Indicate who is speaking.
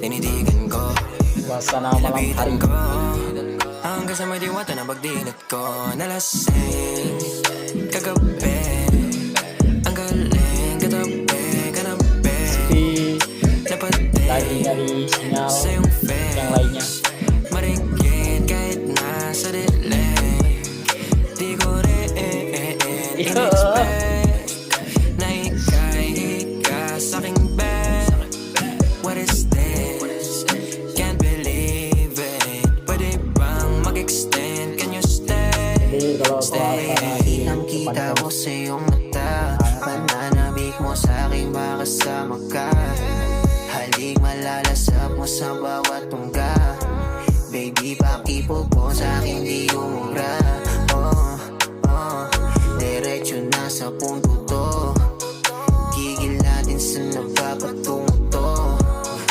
Speaker 1: tinitigan ko,
Speaker 2: Basta na malang hari.
Speaker 1: ko. Hanggang sa may diwata na pagdinat ko, nalasing kagabi. Ang galing, katabi, kanabi.
Speaker 2: Lagi dari sinyal
Speaker 1: sa iyong
Speaker 2: yang lainnya.
Speaker 1: marigit kahit nasa dilim. Di ko rin in-expect na ika'y hika sa'king bed. What is this? Can't believe it. Pwede bang mag-extend? Can you stay?
Speaker 2: Jadi kalau
Speaker 1: Kitang-kita mo sa iyong mata, pananamig mo sa'king makasama ka. Halik malalasap mo sa bawat tungga. Baby, pakipog mo sa'king di umuwi.